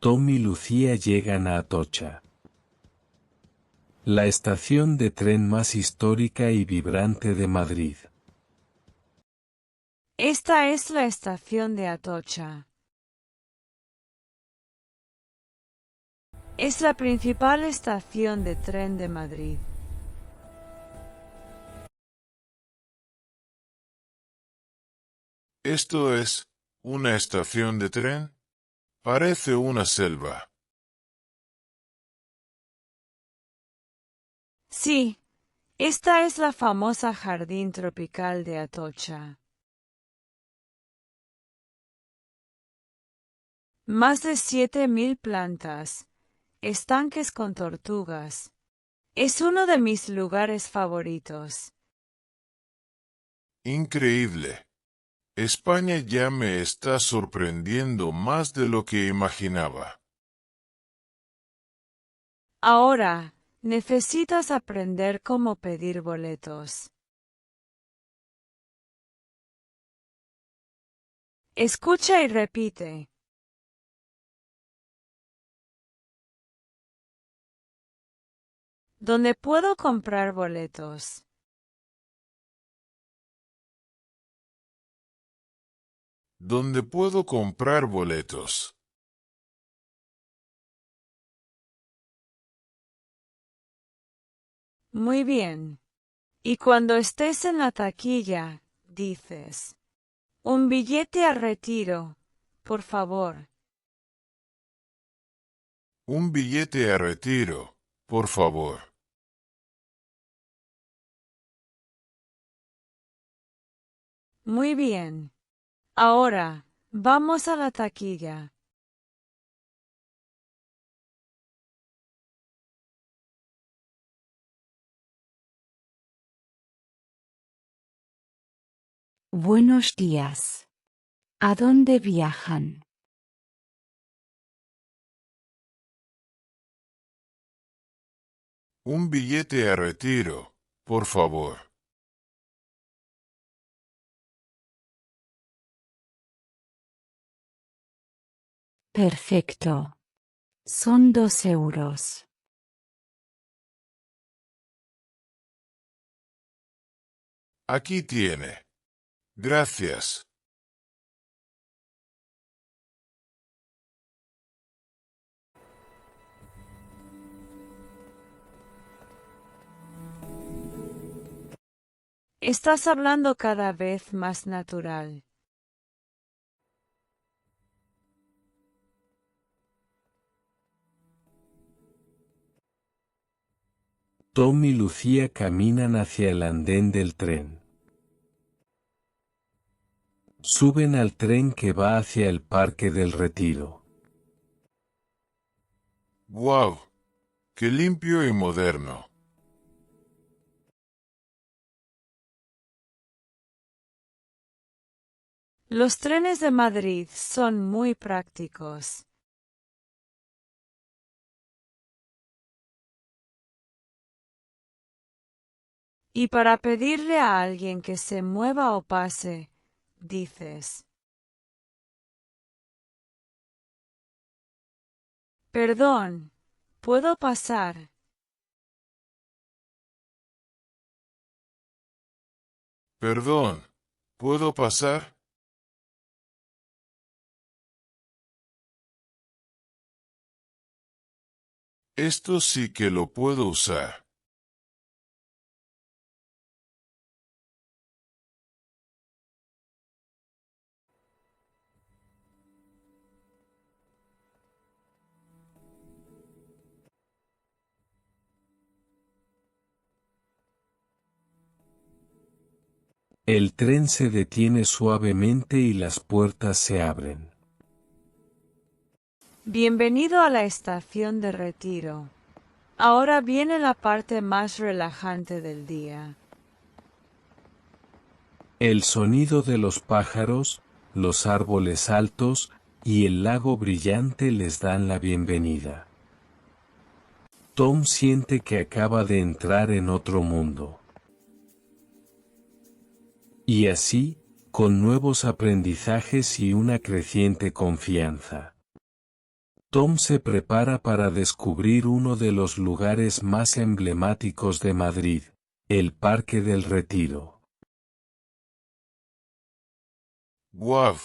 Tom y Lucía llegan a Atocha, la estación de tren más histórica y vibrante de Madrid. Esta es la estación de Atocha. Es la principal estación de tren de Madrid. ¿Esto es una estación de tren? Parece una selva. Sí, esta es la famosa jardín tropical de Atocha. Más de 7.000 plantas, estanques con tortugas. Es uno de mis lugares favoritos. Increíble. España ya me está sorprendiendo más de lo que imaginaba. Ahora, necesitas aprender cómo pedir boletos. Escucha y repite. ¿Dónde puedo comprar boletos? ¿Dónde puedo comprar boletos? Muy bien. Y cuando estés en la taquilla, dices, un billete a retiro, por favor. Un billete a retiro, por favor. Muy bien. Ahora, vamos a la taquilla. Buenos días. ¿A dónde viajan? Un billete a retiro, por favor. Perfecto. Son 2 euros. Aquí tiene. Gracias. Estás hablando cada vez más natural. Tom y Lucía caminan hacia el andén del tren. Suben al tren que va hacia el Parque del Retiro. ¡Guau! ¡Qué limpio y moderno! Los trenes de Madrid son muy prácticos. Y para pedirle a alguien que se mueva o pase, dices, perdón, ¿puedo pasar? Perdón, ¿puedo pasar? Esto sí que lo puedo usar. El tren se detiene suavemente y las puertas se abren. Bienvenido a la estación de Retiro. Ahora viene la parte más relajante del día. El sonido de los pájaros, los árboles altos, y el lago brillante les dan la bienvenida. Tom siente que acaba de entrar en otro mundo. Y así, con nuevos aprendizajes y una creciente confianza. Tom se prepara para descubrir uno de los lugares más emblemáticos de Madrid, el Parque del Retiro. ¡Guau!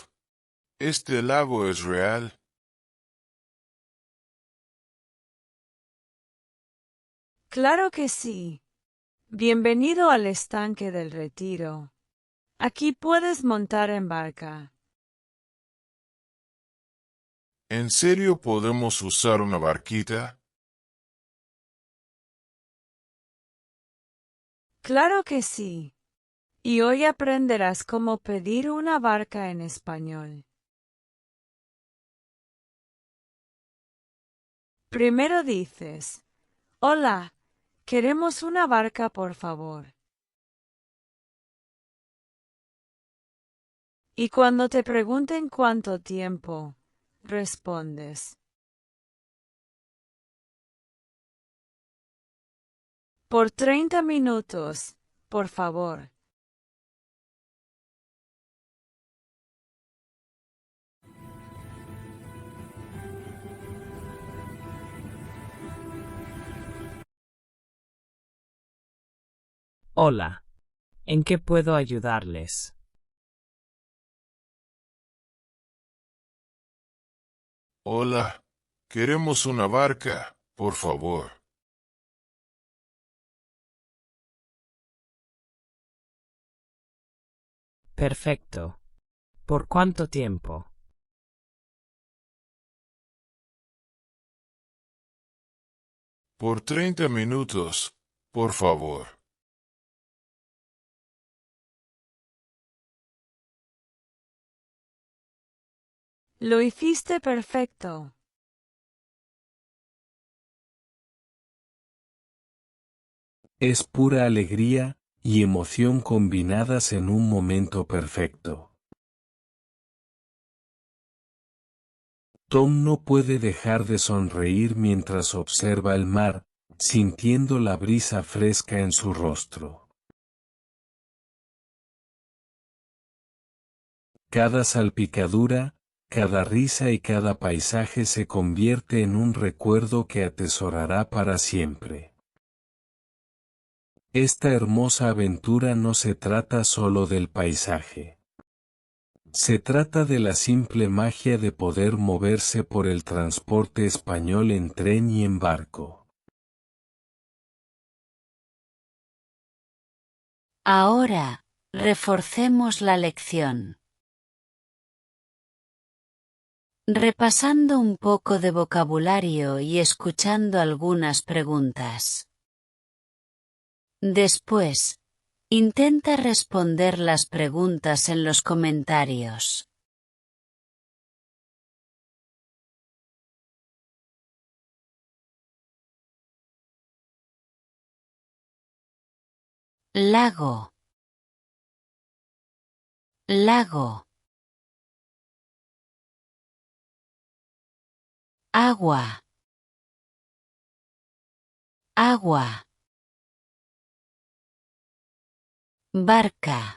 ¿Este lago es real? Claro que sí. Bienvenido al estanque del Retiro. Aquí puedes montar en barca. ¿En serio podemos usar una barquita? Claro que sí. Y hoy aprenderás cómo pedir una barca en español. Primero dices, hola, queremos una barca por favor. Y cuando te pregunten cuánto tiempo, respondes, por 30 minutos, por favor. Hola, ¿en qué puedo ayudarles? Hola, queremos una barca, por favor. Perfecto. ¿Por cuánto tiempo? Por 30 minutos, por favor. Lo hiciste perfecto. Es pura alegría y emoción combinadas en un momento perfecto. Tom no puede dejar de sonreír mientras observa el mar, sintiendo la brisa fresca en su rostro. Cada salpicadura, cada risa y cada paisaje se convierte en un recuerdo que atesorará para siempre. Esta hermosa aventura no se trata solo del paisaje. Se trata de la simple magia de poder moverse por el transporte español en tren y en barco. Ahora, reforcemos la lección. Repasando un poco de vocabulario y escuchando algunas preguntas. Después, intenta responder las preguntas en los comentarios. Lago. Lago. Agua. Agua. Barca.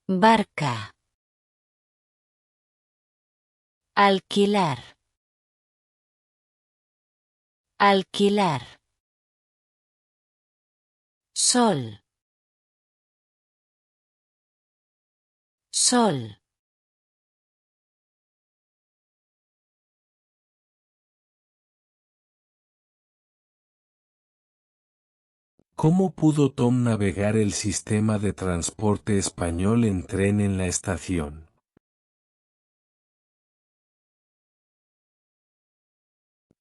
Barca. Alquilar. Alquilar. Sol. Sol. ¿Cómo pudo Tom navegar el sistema de transporte español en tren en la estación?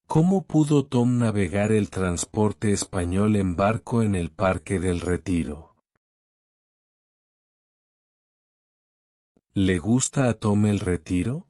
¿Cómo pudo Tom navegar el transporte español en barco en el Parque del Retiro? ¿Le gusta a Tom el retiro?